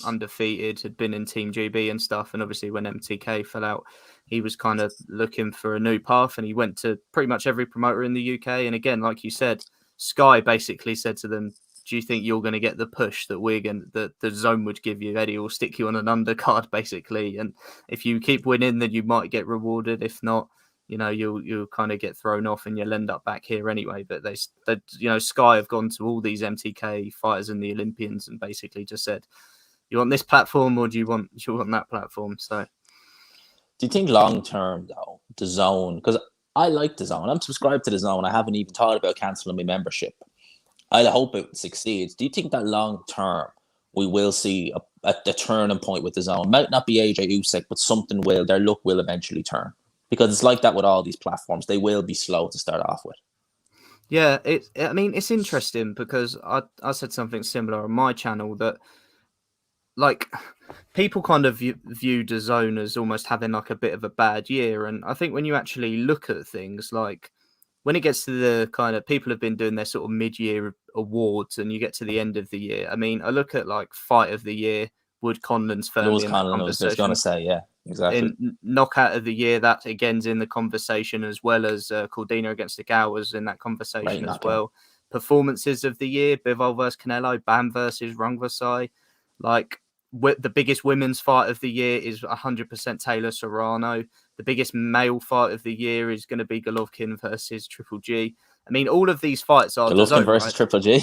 undefeated, had been in Team GB and stuff. And obviously, when MTK fell out, he was kind of looking for a new path and he went to pretty much every promoter in the UK. And again, like you said, Sky basically said to them, "Do you think you're going to get the push that that the Zone would give you? Eddie will stick you on an undercard, basically. And if you keep winning, then you might get rewarded. If not, you'll kind of get thrown off and you'll end up back here anyway." But Sky have gone to all these MTK fighters and the Olympians and basically just said, "You want this platform or do you want that platform?" So Do you think long term though, the Zone? Because I like the Zone. I'm subscribed to the Zone. I haven't even thought about canceling my membership. I hope it succeeds. Do you think that long term we will see a turning point with the Zone? Might not be AJ Usyk, but something will. Their luck will eventually turn because it's like that with all these platforms. They will be slow to start off with. yeah, I mean, it's interesting because I said something similar on my channel that, like, people kind of view DAZN as almost having like a bit of a bad year, and I think when you actually look at things, like when it gets to the kind of, people have been doing their sort of mid-year awards, and you get to the end of the year. I mean, I look at like fight of the year, Wood Conlon's Lewis firmly in that Conlon, I was just going to conversation. say, yeah, exactly. In knockout of the year, that again's in the conversation, as well as Cordina against the was in that Great conversation as knockout. well. Performances of the year: Bivol versus Canelo, Bam versus Rungvisai. Like, the biggest women's fight of the year is 100% Taylor Serrano. The biggest male fight of the year is going to be Golovkin versus Triple G. I mean, all of these fights are Golovkin DAZN, versus right? Triple G.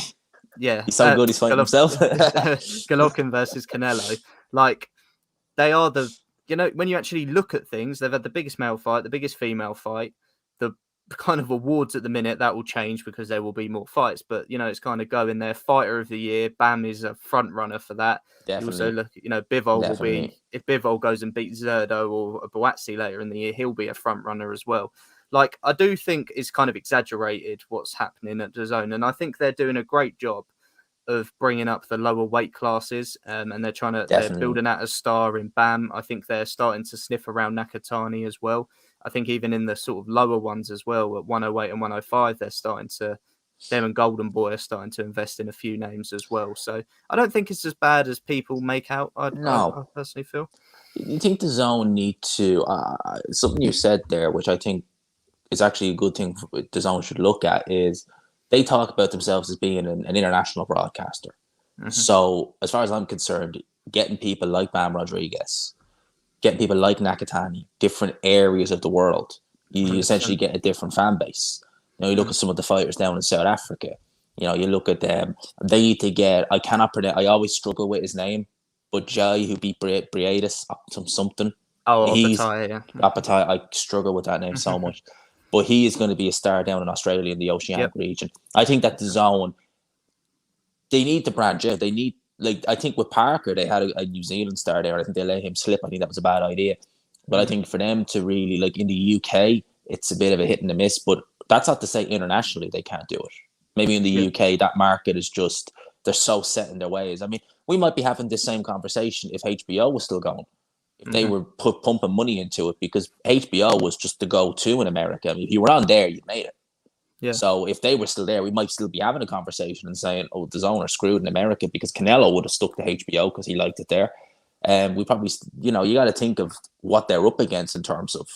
Yeah, He's so good, he's fighting himself. Golovkin versus Canelo. Like, they are when you actually look at things, they've had the biggest male fight, the biggest female fight. The kind of awards at the minute, that will change because there will be more fights, but it's kind of going there. Fighter of the year, Bam is a front runner for that. You also Definitely, look, Bivol will be, definitely. if Bivol goes and beats Zerdo or Boatsi later in the year, he'll be a front runner as well. Like, I do think it's kind of exaggerated what's happening at the Zone, and I think they're doing a great job of bringing up the lower weight classes, and they're Definitely. building out a star in Bam. I think they're starting to sniff around Nakatani as well. I think even in the sort of lower ones as well, at 108 and 105, they're starting to them and Golden Boy are starting to invest in a few names as well. So I don't think it's as bad as people make out. I No, personally feel. you think the zone need to something you said there, which I think is actually a good thing the zone should look at, is they talk about themselves as being an international broadcaster. Hmm. So as far as I'm concerned, getting people like Bam Rodriguez, getting people like Nakatani, different areas of the world, you essentially 100%. get a different fan base. You look Mm. at some of the fighters down in South Africa. You look at them. They need to get. I cannot pronounce. I always struggle with his name, but Jai, who beat Briadis, something. Oh, He's Bataille, yeah. appetite. I struggle with that name so much, but he is going to be a star down in Australia in the Oceanic Yep. region. I think that the zone, they need to branch out. They need, like, I think with Parker they had a New Zealand star there. I think they let him slip. I think that was a bad idea. But I Mhm. think for them to really, like, in the UK, it's a bit of a hit and a miss. But that's not to say internationally they can't do it. Maybe in the Yeah. UK that market is just, they're so set in their ways. I mean, we might be having this same conversation if HBO was still going, if they Hmm. were pumping money into it, because HBO was just the go-to in America. I mean, if you were on there, you made it. Yeah. So if they were still there, we might still be having a conversation and saying, "Oh, the zone are screwed in America," because Canelo would have stuck to HBO because he liked it there. And we probably, you got to think of what they're up against in terms of,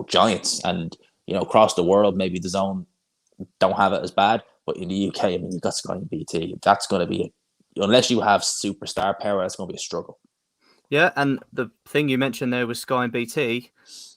giants, and across the world, maybe the zone don't have it as bad, but in the UK, I mean, you got Sky and BT. That's going to be, unless you have superstar power, that's going to be a struggle. Yeah, and the thing you mentioned there was Sky and BT.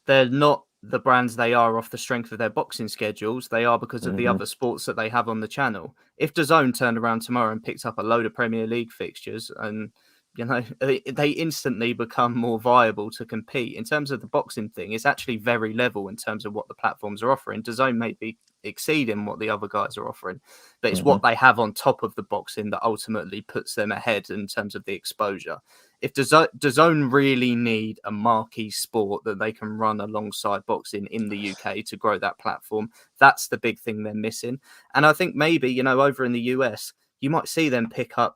They're not the brands they are off the strength of their boxing schedules. They are because of the Mm-hmm. other sports that they have on the channel. If DAZN turned around tomorrow and picked up a load of Premier League fixtures, and they instantly become more viable to compete. In terms of the boxing thing, it's actually very level in terms of what the platforms are offering. DAZN may be exceeding what the other guys are offering, but it's Mm-hmm. what they have on top of the boxing that ultimately puts them ahead in terms of the exposure. If DAZN really need a marquee sport that they can run alongside boxing in the UK to grow that platform, that's the big thing they're missing. And I think maybe, over in the US, you might see them pick up,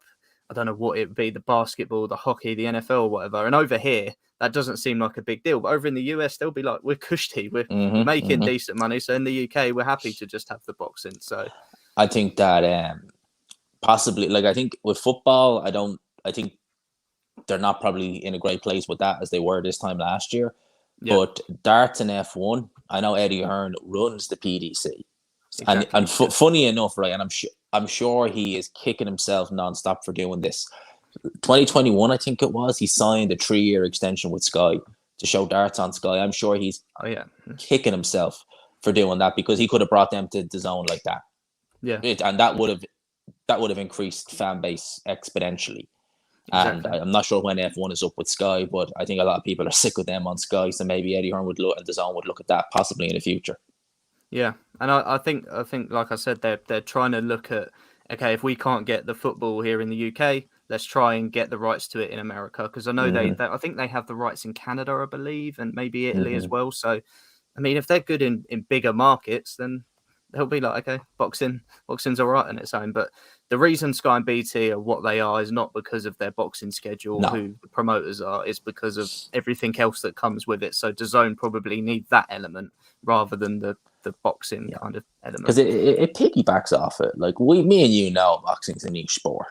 I don't know what it would be, the basketball, the hockey, the NFL, or whatever. And over here, that doesn't seem like a big deal. But over in the US, they'll be like, we're cushy, we're Mm-hmm. making Mm-hmm. decent money. So in the UK, we're happy to just have the boxing. So I think that possibly, like, I think with football, I think they're not probably in a great place with that as they were this time last year. yeah, But darts and F1, I know Eddie Hearn runs the PDC, and exactly. Yeah. funny enough, right? And I'm sure he is kicking himself nonstop for doing this. 2021, I think it was, he signed a 3-year extension with Sky to show darts on Sky. I'm sure he's Oh, yeah. kicking himself for doing that because he could have brought them to the zone like that, Yeah, and that would have increased fan base exponentially. And exactly. I'm not sure when F1 is up with Sky, but I think a lot of people are sick with them on Sky. So maybe Eddie Hearn would look, and the zone would look at that possibly in the future. Yeah, and I think, like I said, they're trying to look at, okay, if we can't get the football here in the UK, let's try and get the rights to it in America, because I know Mm-hmm. I think they have the rights in Canada, I believe, and maybe Italy as Mm-hmm. well. So, I mean, if they're good in bigger markets, then they'll be like, okay, boxing's all right on its own. But the reason Sky and BT are what they are is not because of their boxing schedule or No, who the promoters are. It's because of everything else that comes with it. So DAZN probably need that element rather than the boxing yeah, kind of because element. it piggybacks off it. Like, me and you know, boxing's a niche sport.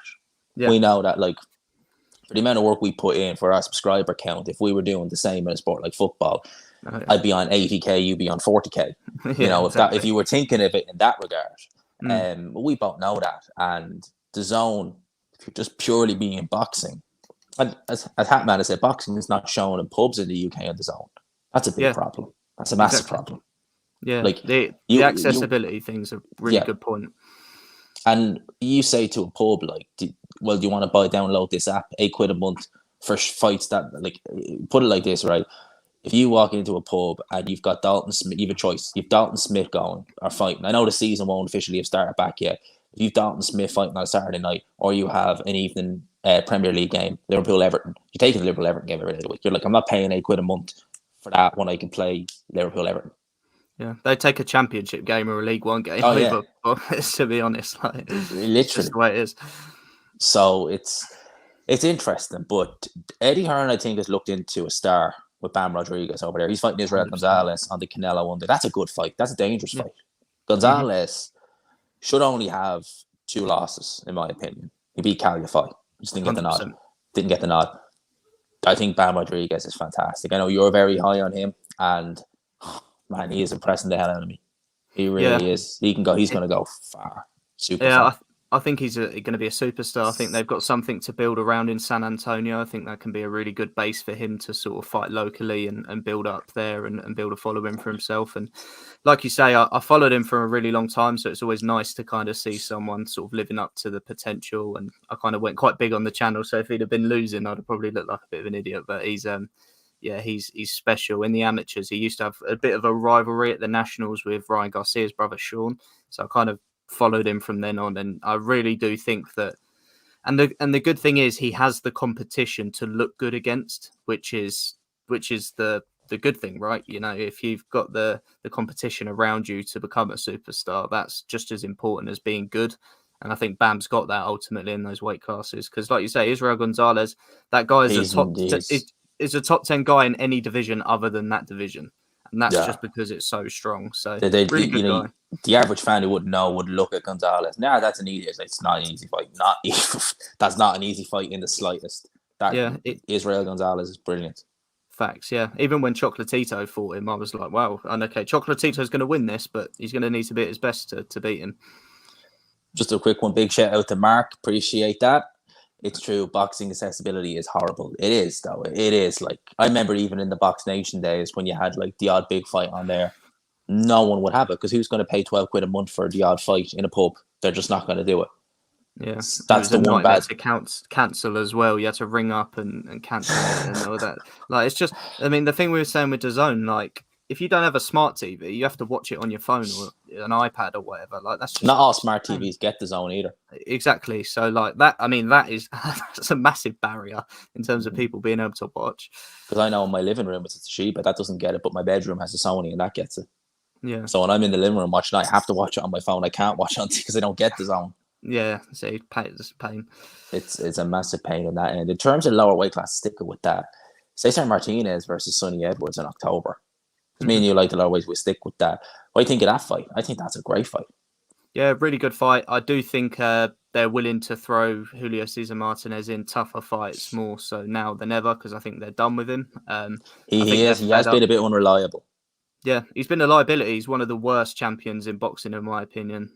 Yeah. We know that, like, for the amount of work we put in for our subscriber count, if we were doing the same in a sport like football, Oh, yeah. I'd be on 80K, you'd be on 40K. Yeah, If exactly. you were thinking of it in that regard, Mm. we both know that. And the zone, if you're just purely being boxing, and as Hatman has said, boxing is not shown in pubs in the UK on the zone. That's a big Yeah, problem. That's a massive exactly. problem. Yeah. Like, The you accessibility thing's a really yeah, good point. and you say to a pub like, well, do you want to download this app, £8 a month for fights that, like, put it like this, right? If you walk into a pub and you've got Dalton Smith, you have a choice. You've Dalton Smith going or fighting. I know the season won't officially have started back yet. If you've Dalton Smith fighting on a Saturday night, or you have an evening Premier League game, Liverpool Everton, you're taking the Liverpool Everton game every day of the week. You're like, I'm not paying £8 a month for that when I can play Liverpool Everton. Yeah, they take a championship game or a League One game Oh yeah, over box, to be honest. Like, it's just literally. the way it is. So it's interesting, but Eddie Hearn, I think, has looked into a star with Bam Rodriguez over there. He's fighting Israel 100%. Gonzalez on the Canelo one day. That's a good fight. That's a dangerous Yeah. fight. Hmm. Gonzalez, should only have 2 losses, in my opinion. He beat Calify. Just didn't get the nod. 100%. Didn't get the nod. I think Bam Rodriguez is fantastic. I know you're very high on him, and man, he is impressing the hell out of me. He Yeah, really is. He can go. He's going to go far, super yeah. far. I think he's going to be a superstar. I think they've got something to build around in San Antonio. I think that can be a really good base for him to sort of fight locally and build up there and build a following for himself. And like you say, I followed him for a really long time, so it's always nice to kind of see someone sort of living up to the potential. And I kind of went quite big on the channel, so if he'd have been losing, I'd have probably looked like a bit of an idiot. But he's special in the amateurs. He used to have a bit of a rivalry at the nationals with Ryan Garcia's brother Sean, so I kind of followed him from then on, and I really do think that. And the good thing is he has the competition to look good against, which is the good thing, right? You know, if you've got the competition around you to become a superstar, that's just as important as being good. And I think Bam's got that ultimately in those weight classes because, like you say, Israel Gonzalez, that guy is is a top 10 guy in any division other than that division, and that's just because it's so strong. So really good guy. The average fan who wouldn't know would look at Gonzalez. Nah, that's an easy. It's not an easy fight. That's not an easy fight in the slightest. Israel Gonzalez is brilliant. Facts, yeah. Even when Chocolatito fought him, I was like, wow, and okay, Chocolatito's going to win this, but he's going to need to be at his best to beat him. Just a quick one, big shout out to Mark. Appreciate that. It's true, boxing accessibility is horrible. It is, though. It is. Like, I remember even in the Box Nation days when you had like the odd big fight on there, no one would have it because who's going to pay 12 quid a month for the odd fight in a pub? They're just not going to do it. Yeah, that's the one bad. To cancel as well. You had to ring up and cancel it and all that. Like, it's just, I mean, the thing we were saying with DAZN, like, if you don't have a smart TV, you have to watch it on your phone or an iPad or whatever. Like, that's just not all smart TVs get DAZN either. Exactly. So, like that, I mean, that's a massive barrier in terms of people being able to watch. Because I know in my living room it's a Toshiba that doesn't get it, but my bedroom has a Sony and that gets it. Yeah. So when I'm in the living room watching, I have to watch it on my phone. I can't watch it on because I don't get DAZN. Yeah, see, it's pain. It's a massive pain on that end. In terms of lower weight class, sticking with that, Cesar Martinez versus Sonny Edwards in October. Because me and you like the lower weight, we stick with that. What do you think of that fight? I think that's a great fight. Yeah, really good fight. I do think they're willing to throw Julio Cesar Martinez in tougher fights more so now than ever because I think they're done with him. He has been a bit unreliable. Yeah, he's been a liability. He's one of the worst champions in boxing, in my opinion.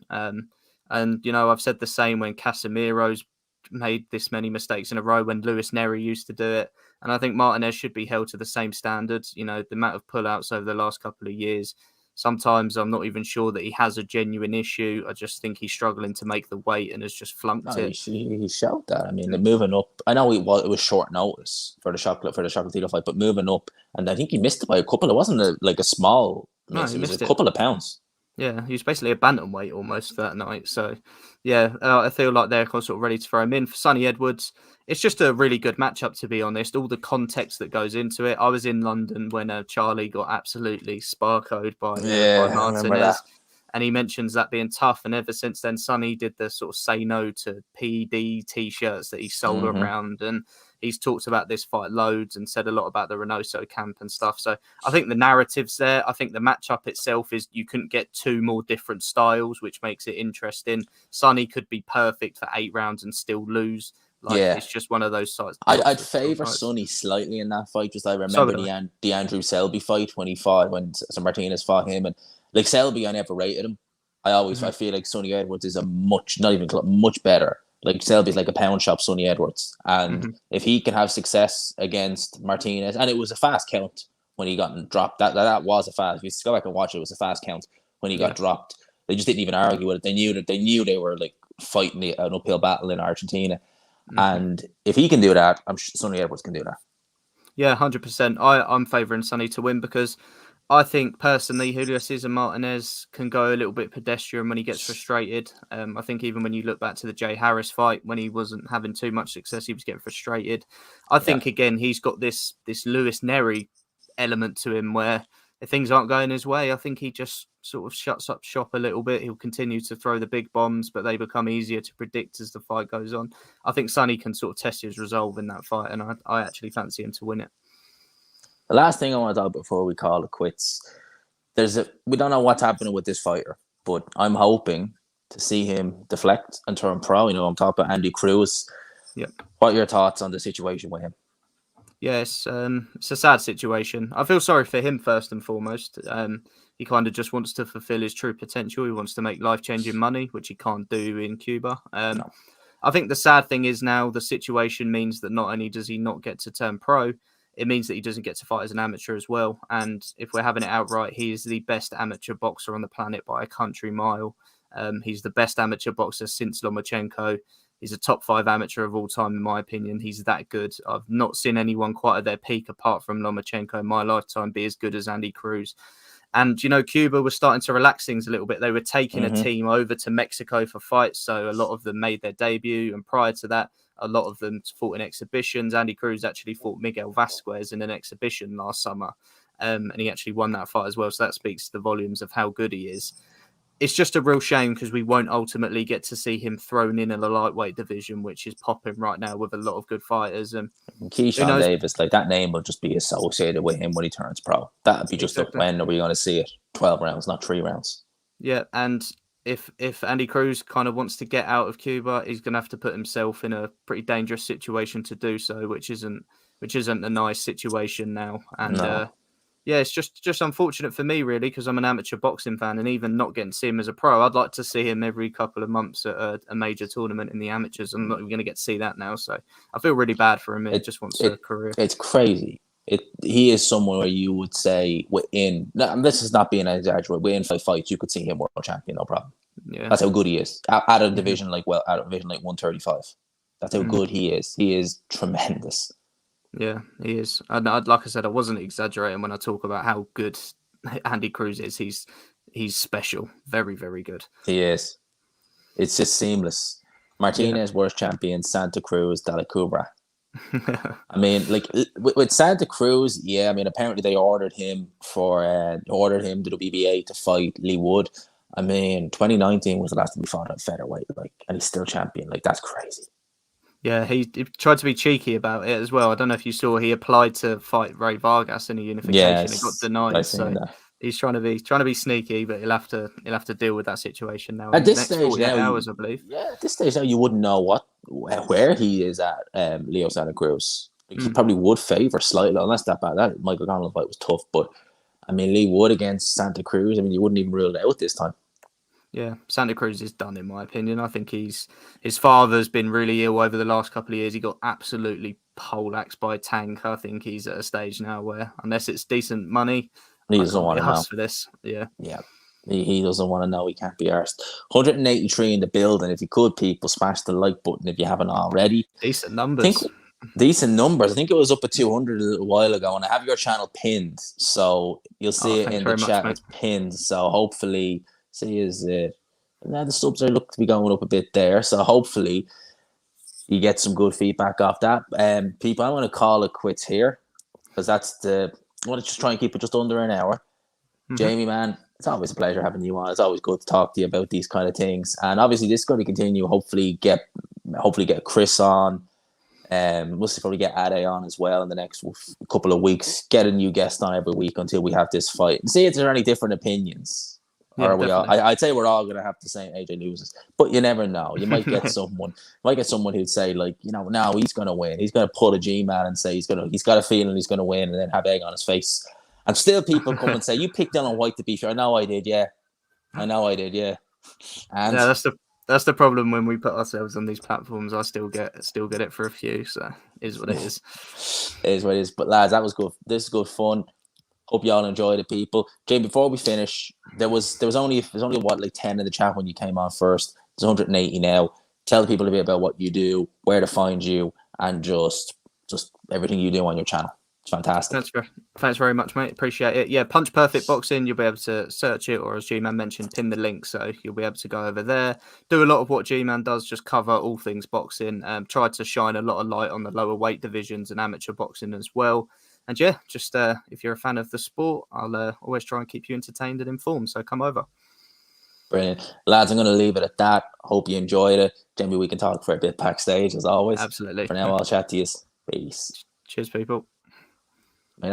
And, you know, I've said the same when Casemiro's made this many mistakes in a row, when Luis Neri used to do it. And I think Martinez should be held to the same standards. You know, the amount of pullouts over the last couple of years, sometimes I'm not even sure that he has a genuine issue. I just think he's struggling to make the weight and has just flunked it. He showed that. I mean, moving up, I know it was short notice for the Chocolatito fight, but moving up, and I think he missed it by a couple. It wasn't a small miss. It was a couple of pounds. Yeah, he was basically a bantamweight almost that night. So, yeah, I feel like they're sort of ready to throw him in. For Sonny Edwards, it's just a really good matchup, to be honest. All the context that goes into it. I was in London when Charlie got absolutely sparkoed by Martinez. And he mentions that being tough. And ever since then, Sonny did the sort of say no to PD T-shirts that he sold around. And he's talked about this fight loads and said a lot about the Reynoso camp and stuff. So I think the narrative's there. I think the matchup itself is you couldn't get two more different styles, which makes it interesting. Sonny could be perfect for 8 rounds and still lose. It's just one of those sides. I'd favour Sonny slightly in that fight. Just I remember the Andrew Selby fight when San Martinez fought him, and like Selby, I never rated him. I feel like Sonny Edwards is much better. Like Selby's like a pound shop Sonny Edwards, and if he can have success against Martinez, and it was a fast count when he got dropped. That was a fast. If you go back and watch it, it was a fast count when he got dropped. They just didn't even argue with it. They knew they were like fighting an uphill battle in Argentina. And if he can do that, I'm sure Sonny Edwards can do that. Yeah, 100%. I'm favouring Sonny to win because I think personally Julio Cesar Martinez can go a little bit pedestrian when he gets frustrated. I think even when you look back to the Jay Harris fight, when he wasn't having too much success, he was getting frustrated. I think, again, he's got this Luis Neri element to him where if things aren't going his way, I think he just sort of shuts up shop a little bit. He'll continue to throw the big bombs, but they become easier to predict as the fight goes on. I think Sonny can sort of test his resolve in that fight, and I actually fancy him to win it. The last thing I want to talk before we call it quits, we don't know what's happening with this fighter, but I'm hoping to see him deflect and turn pro. I'm talking about Andy Cruz. Yep. What are your thoughts on the situation with him? Yes, it's a sad situation. I feel sorry for him first and foremost. He kind of just wants to fulfill his true potential. He wants to make life-changing money, which he can't do in Cuba. No. I think the sad thing is now the situation means that not only does he not get to turn pro, it means that he doesn't get to fight as an amateur as well. And if we're having it outright, he is the best amateur boxer on the planet by a country mile. He's the best amateur boxer since Lomachenko. He's a top 5 amateur of all time, in my opinion. He's that good. I've not seen anyone quite at their peak, apart from Lomachenko, in my lifetime, be as good as Andy Cruz. And, Cuba was starting to relax things a little bit. They were taking a team over to Mexico for fights. So a lot of them made their debut. And prior to that, a lot of them fought in exhibitions. Andy Cruz actually fought Miguel Vasquez in an exhibition last summer. And he actually won that fight as well. So that speaks to the volumes of how good he is. It's just a real shame because we won't ultimately get to see him thrown in the lightweight division, which is popping right now with a lot of good fighters. And Keyshawn Davis, like that name will just be associated with him when he turns pro. That'd be just when are we going to see it? 12 rounds, not 3 rounds. Yeah, and if Andy Cruz kind of wants to get out of Cuba, he's going to have to put himself in a pretty dangerous situation to do so, which isn't a nice situation now. And No. Yeah, it's just unfortunate for me, really, because I'm an amateur boxing fan, and even not getting to see him as a pro, I'd like to see him every couple of months at a major tournament in the amateurs. I'm not even going to get to see that now, so I feel really bad for him. He just wants a career. It's crazy. He is someone where you would say this is not being exaggerated, within 5 fights, you could see him world champion, no problem. Yeah, that's how good he is. Out of division out of division like 135. That's how good he is. He is tremendous. Yeah, he is. And like I said, I wasn't exaggerating when I talk about how good Andy Cruz is. He's special. Very, very good. He is. It's just seamless. Martinez, world champion. Santa Cruz, Dela Cubra. I mean, like with Santa Cruz, yeah. I mean, apparently they ordered him to the WBA to fight Lee Wood. I mean, 2019 was the last time he fought at featherweight, and he's still champion. That's crazy. Yeah, he tried to be cheeky about it as well. I don't know if you saw, he applied to fight Ray Vargas in a unification. Yes, it got denied. So he's trying to be sneaky, but he'll have to deal with that situation now. At this stage, 48 hours, I believe. Yeah, at this stage now, you wouldn't know where he is at. Leo Santa Cruz. He probably would favor slightly, unless that Michael Conlan fight was tough. But I mean, Lee Wood against Santa Cruz. I mean, you wouldn't even rule it out this time. Yeah, Santa Cruz is done, in my opinion. I think his father's been really ill over the last couple of years. He got absolutely poleaxed by Tank. I think he's at a stage now where, unless it's decent money, he doesn't want to know for this. Yeah. He doesn't want to know. He can't be arsed. 183 in the building. If you could, people, smash the like button if you haven't already. Decent numbers. Decent numbers. I think it was up at 200 a little while ago, and I have your channel pinned, so you'll see it in the chat. It's pinned, so hopefully. See, now the subs look to be going up a bit there, so hopefully you get some good feedback off that. People, I want to call it quits here because I want to just try and keep it just under an hour. Jamie, man, it's always a pleasure having you on. It's always good to talk to you about these kind of things, and obviously this is going to continue. Hopefully get Chris on. We'll probably get Ade on as well in the next couple of weeks. Get a new guest on every week until we have this fight and see if there are any different opinions. Yeah, or are we all? I'd say we're all going to have to say AJ loses, but you never know. You might get someone. Who'd say no, he's going to win. He's going to pull a G-man and say he's got a feeling he's going to win, and then have egg on his face. And still, people come and say, "You picked Dylan White to be sure." I know I did, yeah. And yeah, that's the problem when we put ourselves on these platforms. I still get it for a few, so it is what it is. It is what it is. But lads, that was good. This is good fun. Hope you all enjoyed it, people. Jane, before we finish, there was only 10 in the chat when you came on first. There's 180 now. Tell people a bit about what you do, where to find you, and just everything you do on your channel. It's fantastic. Thanks very much, mate. Appreciate it. Yeah, Punch Perfect Boxing. You'll be able to search it, or as G-Man mentioned, pin the link, so you'll be able to go over there. Do a lot of what G-Man does, just cover all things boxing. Try to shine a lot of light on the lower weight divisions and amateur boxing as well. And yeah, just if you're a fan of the sport, I'll always try and keep you entertained and informed. So come over. Brilliant. Lads, I'm going to leave it at that. Hope you enjoyed it. Maybe we can talk for a bit backstage, as always. Absolutely. For now, I'll chat to you. Peace. Cheers, people.